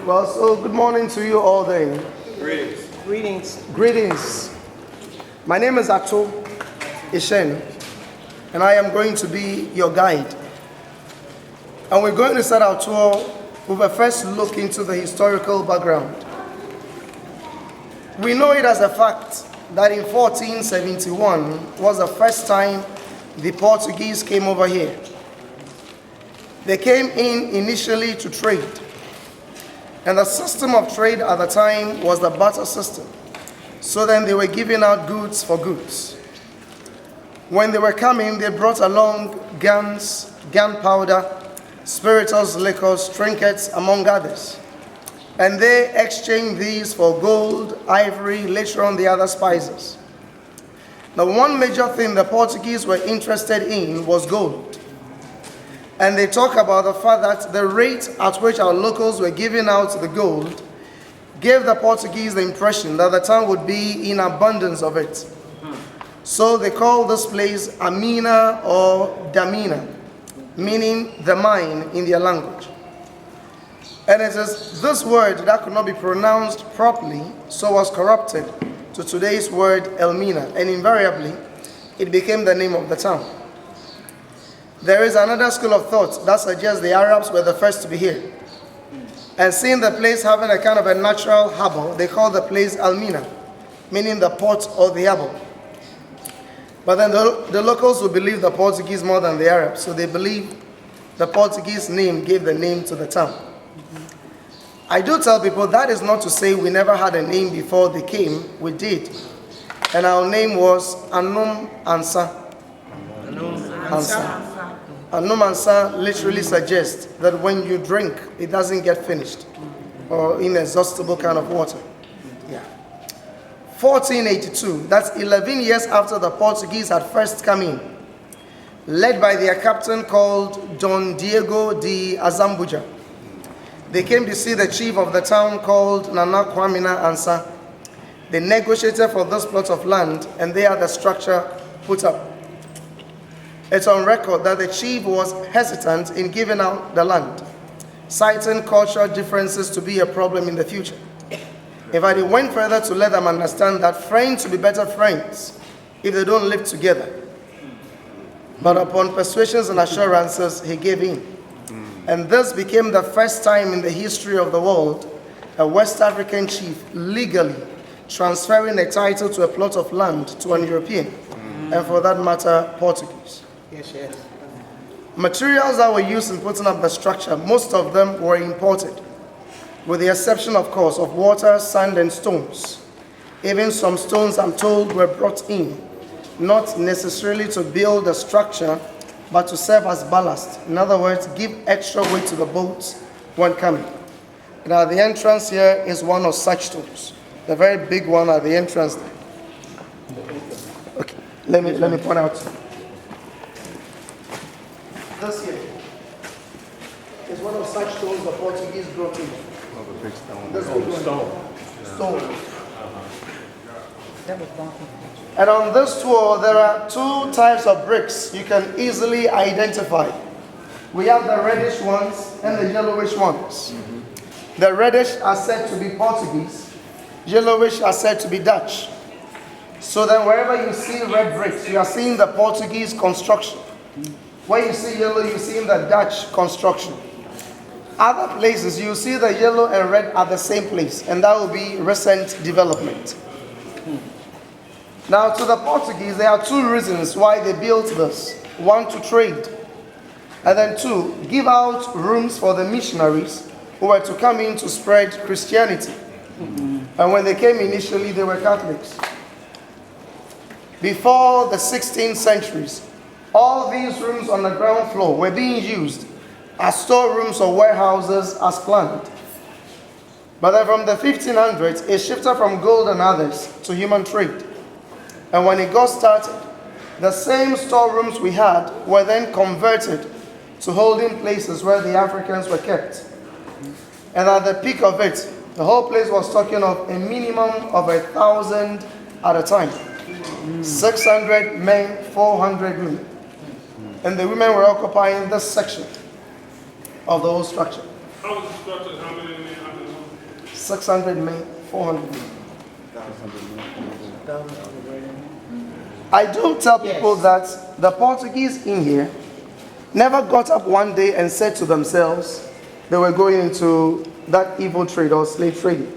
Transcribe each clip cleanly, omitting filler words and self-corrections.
Well, so good morning to you all day. Greetings. Greetings. Greetings. My name is Ato Ishen, and I am going to be your guide. And we're going to start our tour with a first look into the historical background. We know it as a fact that in 1471 was the first time the Portuguese came over here. They came in initially to trade. And the system of trade at the time was the barter system. So then they were giving out goods for goods. When they were coming, they brought along guns, gunpowder, spirituous liquors, trinkets, among others. And they exchanged these for gold, ivory, later on the other spices. Now, one major thing the Portuguese were interested in was gold. And they talk about the fact that the rate at which our locals were giving out the gold gave the Portuguese the impression that the town would be in abundance of it. So they call this place Elmina or Damina, meaning the mine in their language. And it is this word that could not be pronounced properly, so was corrupted to today's word Elmina, and invariably it became the name of the town. There is another school of thought that suggests the Arabs were the first to be here. And seeing the place having a kind of a natural harbor, they call the place Elmina, meaning the port or the harbor. But then the locals will believe the Portuguese more than the Arabs, so they believe the Portuguese name gave the name to the town. I do tell people that is not to say we never had a name before they came. We did. And our name was Anum Ansa. Ansa. Anum Ansa literally suggests that when you drink, it doesn't get finished, or inexhaustible kind of water. Yeah. 1482, that's 11 years after the Portuguese had first come in, led by their captain called Don Diego de Azambuja. They came to see the chief of the town called Nana Kwamina Ansa. They negotiated for this plot of land, and they had the structure put up. It's on record that the chief was hesitant in giving out the land, citing cultural differences to be a problem in the future. In fact, he went further to let them understand that friends will be better friends if they don't live together. But upon persuasions and assurances, he gave in. And this became the first time in the history of the world a West African chief legally transferring a title to a plot of land to an European, and for that matter, Portuguese. Yes. Materials that were used in putting up the structure, most of them were imported, with the exception, of course, of water, sand, and stones. Even some stones, I'm told, were brought in, not necessarily to build the structure, but to serve as ballast. In other words, give extra weight to the boats when coming. Now, the entrance here is one of such stones, the very big one at the entrance there. Okay, let me point out. This here is one of such stones the Portuguese brought in. Oh, the big stone. This big one. Stone. That was bumpy. And on this tour, there are two types of bricks you can easily identify. We have the reddish ones and the yellowish ones. The reddish are said to be Portuguese, yellowish are said to be Dutch. So then wherever you see red bricks, you are seeing the Portuguese construction. Where you see yellow, you see the Dutch construction. Other places, you see the yellow and red at the same place, and that will be recent development. Now, to the Portuguese, there are two reasons why they built this. One, to trade. And then two, give out rooms for the missionaries who were to come in to spread Christianity. And when they came initially, they were Catholics. Before the 16th centuries, all these rooms on the ground floor were being used as storerooms or warehouses as planned. But then from the 1500s, it shifted from gold and others to human trade. And when it got started, the same storerooms we had were then converted to holding places where the Africans were kept. And at the peak of it, the whole place was talking of a minimum of 1,000 at a time. 600 men, 400 women. And the women were occupying this section of the whole structure. How was it structured? How many men? 600 men, 400 men. I do tell people that the Portuguese in here never got up one day and said to themselves they were going into that evil trade or slave trading.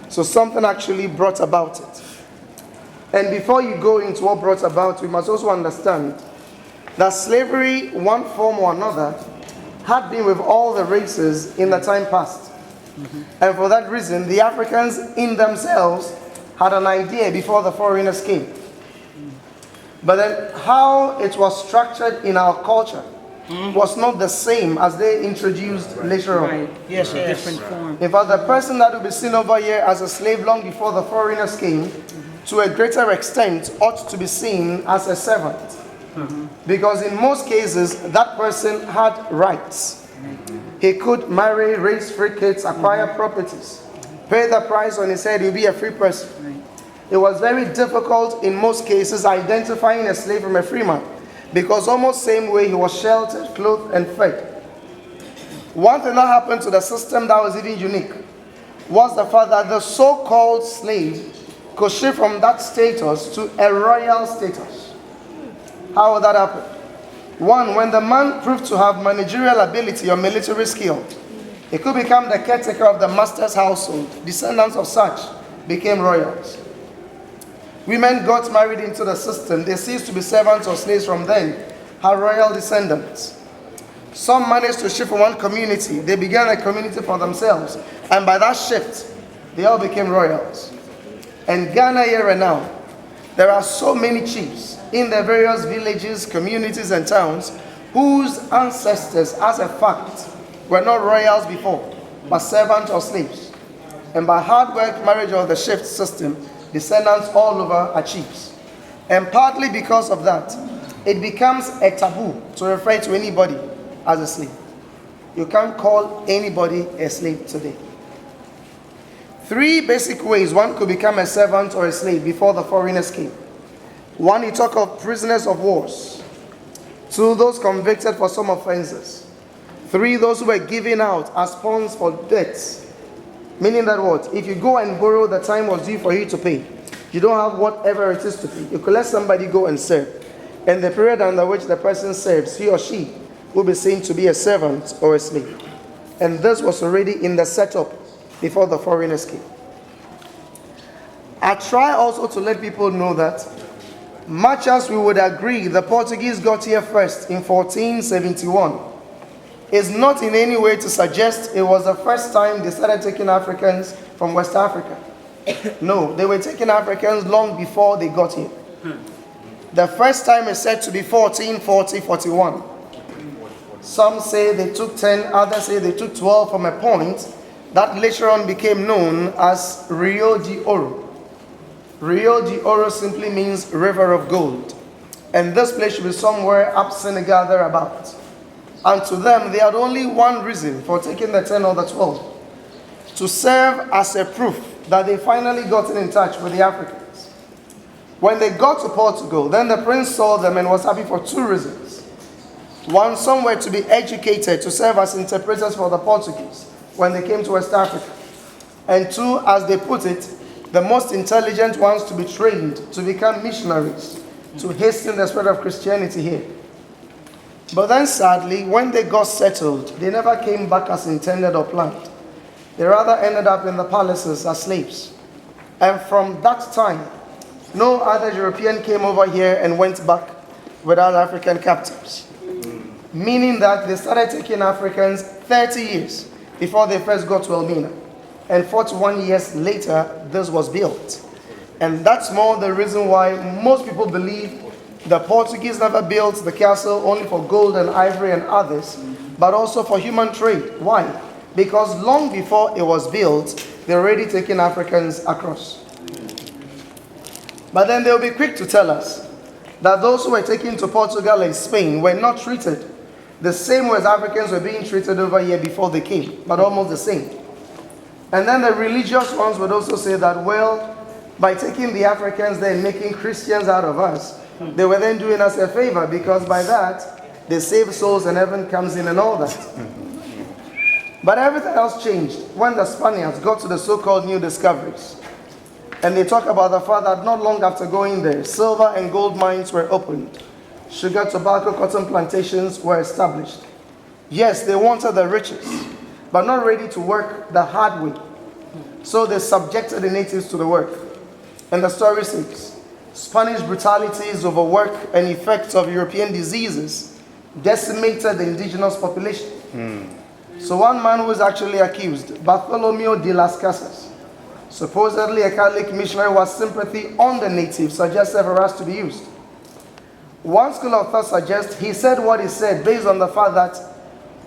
So something actually brought about it. And before you go into what brought about, we must also understand that slavery, one form or another, had been with all the races in the time past. And for that reason, the Africans in themselves had an idea before the foreigners came. But then how it was structured in our culture was not the same as they introduced later on. Right. Yes, different form. In fact, the person that will be seen over here as a slave long before the foreigners came, to a greater extent, ought to be seen as a servant. Because in most cases, that person had rights. He could marry, raise free kids, acquire properties, pay the price on his head, he'll be a free person. It was very difficult in most cases identifying a slave from a free man, because almost same way he was sheltered, clothed, and fed. One thing that happened to the system that was even unique was the fact that the so-called slave could shift from that status to a royal status. How would that happen? One, when the man proved to have managerial ability or military skill, he could become the caretaker of the master's household. Descendants of such became royals. Women got married into the system. They ceased to be servants or slaves from then, had royal descendants. Some managed to shift from one community. They began a community for themselves. And by that shift, they all became royals. And Ghana here and now, there are so many chiefs in the various villages, communities, and towns whose ancestors, as a fact, were not royals before, but servants or slaves. And by hard work, marriage, or the shift system, descendants all over are chiefs. And partly because of that, it becomes a taboo to refer to anybody as a slave. You can't call anybody a slave today. Three basic ways one could become a servant or a slave before the foreigners came. One, you talk of prisoners of wars. Two, those convicted for some offenses. Three, those who were given out as pawns for debts. Meaning that what? If you go and borrow, the time was due for you to pay. You don't have whatever it is to pay. You could let somebody go and serve. And the period under which the person serves, he or she will be seen to be a servant or a slave. And this was already in the setup before the foreigners came. I try also to let people know that much as we would agree the Portuguese got here first in 1471, is not in any way to suggest it was the first time they started taking Africans from West Africa. No, they were taking Africans long before they got here. The first time is said to be 1440-41. Some say they took 10, others say they took 12 from a point that later on became known as Rio de Oro. Rio de Oro simply means river of gold. And this place should be somewhere up Senegal thereabout. And to them, they had only one reason for taking the 10 or the 12. To serve as a proof that they finally gotten in touch with the Africans. When they got to Portugal, then the prince saw them and was happy for two reasons. One, somewhere to be educated to serve as interpreters for the Portuguese when they came to West Africa. And two, as they put it, the most intelligent ones to be trained to become missionaries, to hasten the spread of Christianity here. But then sadly, when they got settled, they never came back as intended or planned. They rather ended up in the palaces as slaves. And from that time, no other European came over here and went back without African captives. Meaning that they started taking Africans 30 years before they first got to Elmina. And 41 years later, this was built. And that's more the reason why most people believe the Portuguese never built the castle only for gold and ivory and others, but also for human trade. Why? Because long before it was built, they're already taking Africans across. But then they'll be quick to tell us that those who were taken to Portugal and Spain were not treated the same way as Africans were being treated over here before they came, but almost the same. And then the religious ones would also say that, well, by taking the Africans there and making Christians out of us, they were then doing us a favor, because by that, they save souls and heaven comes in and all that. But everything else changed when the Spaniards got to the so-called new discoveries. And they talk about the fact that not long after going there, silver and gold mines were opened. Sugar, tobacco, cotton plantations were established. Yes, they wanted the riches, but not ready to work the hard way. So they subjected the natives to the work. And the story says, Spanish brutalities, overwork, and effects of European diseases decimated the indigenous population. So one man who was actually accused, Bartholomew de las Casas, supposedly a Catholic missionary, was sympathy on the natives, suggested for us to be used. One school of thought suggests he said what he said based on the fact that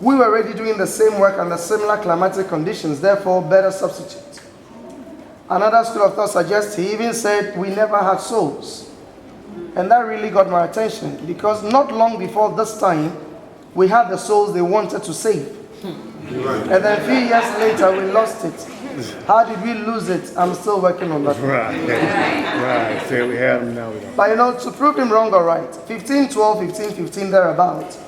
we were already doing the same work under similar climatic conditions, therefore better substitute. Another school of thought suggests he even said we never had souls. And that really got my attention, because not long before this time, we had the souls they wanted to save. And then a few years later, we lost it. How did we lose it? I'm still working on that. Right. So we have them now. But to prove him wrong or right, 1512, 1515, thereabout,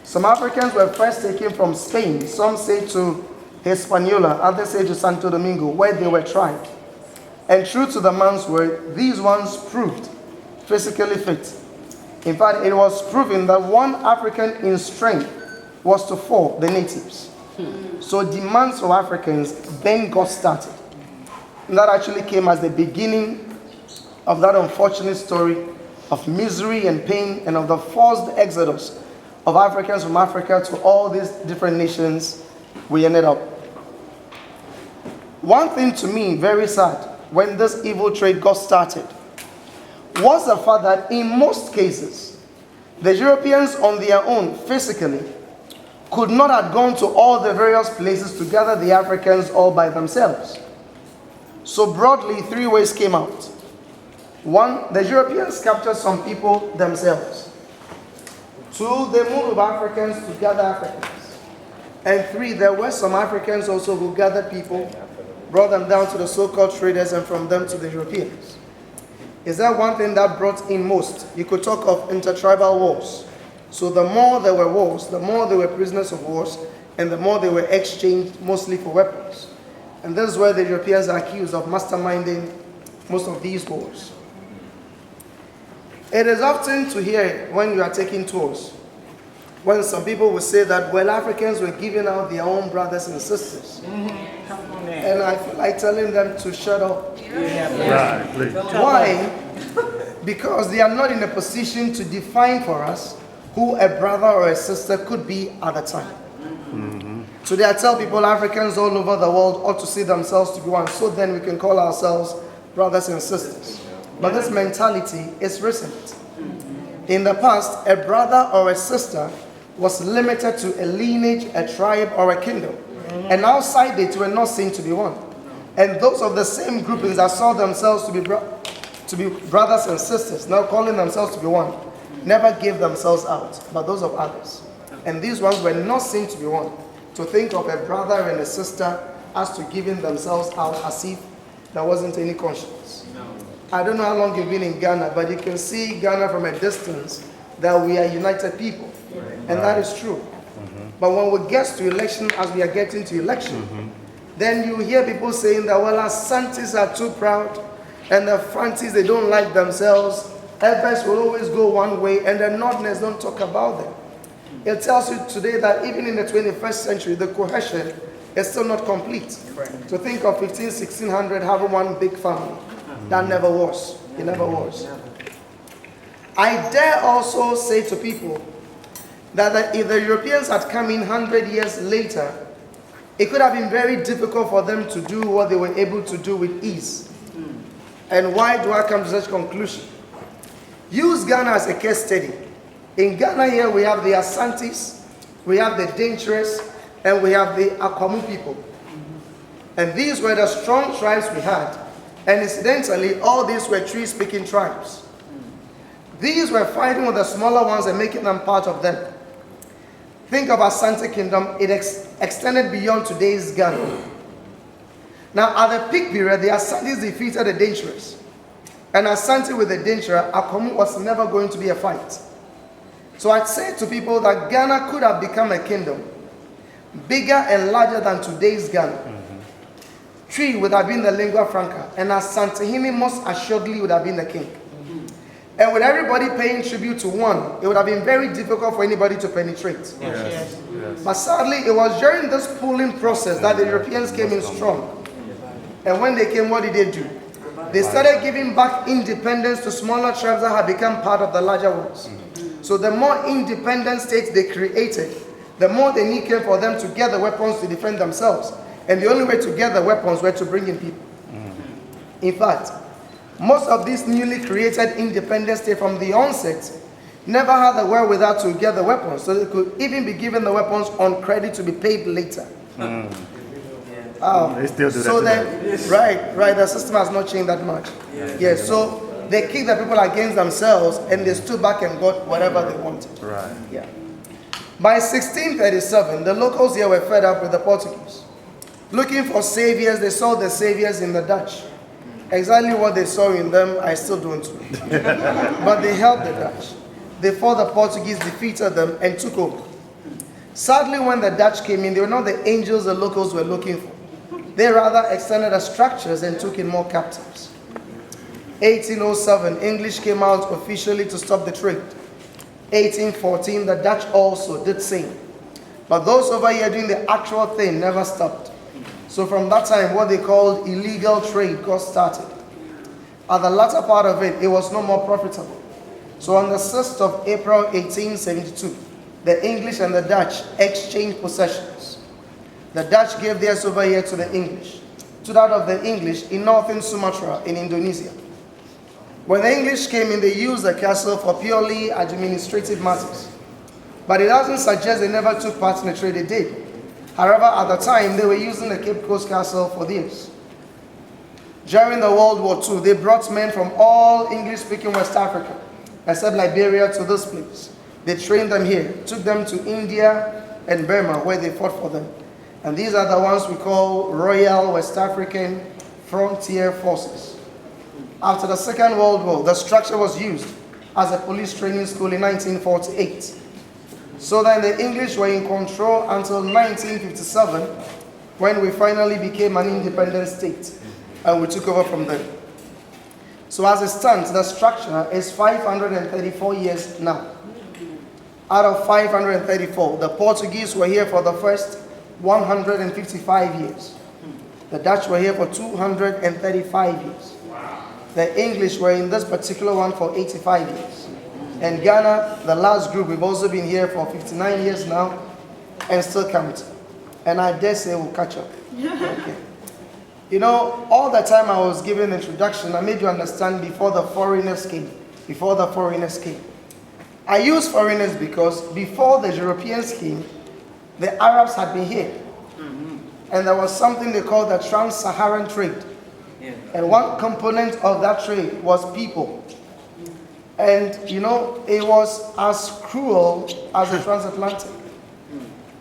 some Africans were first taken from Spain. Some say to Hispaniola, others say to Santo Domingo, where they were tried. And true to the man's word, these ones proved physically fit. In fact, it was proven that one African in strength was to 4 the natives. So demands from Africans then got started. And that actually came as the beginning of that unfortunate story of misery and pain and of the forced exodus of Africans from Africa to all these different nations we ended up. One thing to me very sad when this evil trade got started was the fact that in most cases, the Europeans on their own physically could not have gone to all the various places to gather the Africans all by themselves. So broadly, 3 ways came out. 1, the Europeans captured some people themselves. 2, they moved with Africans to gather Africans. And 3, there were some Africans also who gathered people, brought them down to the so-called traders, and from them to the Europeans. Is that one thing that brought in most? You could talk of intertribal wars. So the more there were wars, the more there were prisoners of wars, and the more they were exchanged, mostly for weapons. And this is where the Europeans are accused of masterminding most of these wars. It is often to hear when you are taking tours, when some people will say that, well, Africans were giving out their own brothers and sisters. And I feel like telling them to shut up. Right, please. Why? Because they are not in a position to define for us who a brother or a sister could be at the time. Today I tell people Africans all over the world ought to see themselves to be one, so then we can call ourselves brothers and sisters. But this mentality is recent. In the past, a brother or a sister was limited to a lineage, a tribe, or a kingdom. And outside it were not seen to be one. And those of the same groupings that saw themselves to be brothers and sisters, now calling themselves to be one, never gave themselves out, but those of others. And these ones were not seen to be one. To think of a brother and a sister as to giving themselves out as if there wasn't any conscience. I don't know how long you've been in Ghana, but you can see Ghana from a distance that we are united people. And that is true. But when we get to election, as we are getting to election, then you hear people saying that, well, our Santis are too proud, and the Fantis, they don't like themselves. Efforts will always go one way, and the Northerners don't talk about them. It tells you today that even in the 21st century, the cohesion is still not complete. To think of 1600 having one big family, that never was. It never was. I dare also say to people that if the Europeans had come in 100 years later, it could have been very difficult for them to do what they were able to do with ease. And why do I come to such conclusion? Use Ghana as a case study. In Ghana here, we have the Asantis, we have the Dangerous, and we have the Akwamu people. And these were the strong tribes we had. And incidentally, all these were tree-speaking tribes. These were fighting with the smaller ones and making them part of them. Think of Asante Kingdom, it extended beyond today's Ghana. Now, at the peak period, the Asantis defeated the Dangerous. And Asante with the Dangerous, Akwamu was never going to be a fight. So I'd say to people that Ghana could have become a kingdom, bigger and larger than today's Ghana. Tree would have been the lingua franca, and Asantehene most assuredly would have been the king. And with everybody paying tribute to one, it would have been very difficult for anybody to penetrate. Yes. But sadly, it was during this pooling process that the Europeans came in strong. And when they came, what did they do? They started giving back independence to smaller tribes that had become part of the larger ones. So the more independent states they created, the more the need came for them to gather weapons to defend themselves. And the only way to gather weapons were to bring in people. In fact, most of these newly created independent states from the onset never had the wherewithal to gather weapons, so they could even be given the weapons on credit to be paid later. They still do that So today. then, right, the system has not changed that much. Yes, so they kicked the people against themselves and they stood back and got whatever they wanted. Right. Yeah. By 1637, the locals here were fed up with the Portuguese. Looking for saviors, they saw the saviors in the Dutch. Exactly what they saw in them, I still don't know. But they helped the Dutch. They fought the Portuguese, defeated them, and took over. Sadly, when the Dutch came in, they were not the angels the locals were looking for. They rather extended the structures and took in more captives. 1807, English came out officially to stop the trade. 1814, the Dutch also did same. But those over here doing the actual thing never stopped. So from that time, what they called illegal trade got started. At the latter part of it, it was no more profitable. So on the 6th of April 1872, the English and the Dutch exchanged possessions. The Dutch gave theirs over here to the English, to that of the English in northern Sumatra in Indonesia. When the English came in, they used the castle for purely administrative matters. But it doesn't suggest they never took part in the trade, they did. However, at the time, they were using the Cape Coast Castle for theirs. During the World War II, they brought men from all English-speaking West Africa, except Liberia, to this place. They trained them here, took them to India and Burma, where they fought for them. And these are the ones we call Royal West African Frontier Forces. After the Second World War, the structure was used as a police training school in 1948. So then the English were in control until 1957, when we finally became an independent state and we took over from them. So as it stands, the structure is 534 years now. Out of 534, the Portuguese were here for the first 155 years. The Dutch were here for 235 years. The English were in this particular one for 85 years. And Ghana, the last group, we've also been here for 59 years now and still counting. And I dare say we'll catch up. Okay. You know, all the time I was giving the introduction, I made you understand before the foreigners came. Before the foreigners came. I use foreigners because before the Europeans came, the Arabs had been here. And there was something they called the Trans-Saharan trade. And one component of that trade was people. And, you know, it was as cruel as the transatlantic.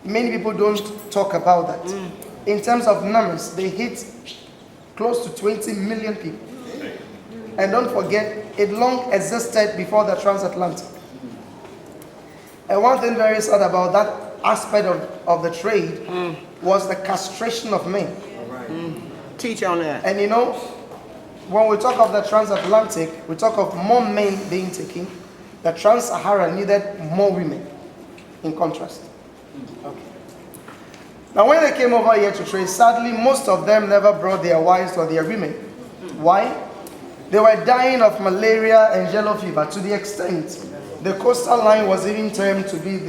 Many people don't talk about that. In terms of numbers, they hit close to 20 million people. And don't forget, it long existed before the transatlantic. And one thing very sad about that aspect of the trade was the castration of men. Teach on that. And you know, when we talk of the transatlantic, we talk of more men being taken. The trans-Saharan needed more women, in contrast. Okay. Now when they came over here to trade, sadly, most of them never brought their wives or their women. Why? They were dying of malaria and yellow fever to the extent the coastal line was even termed to be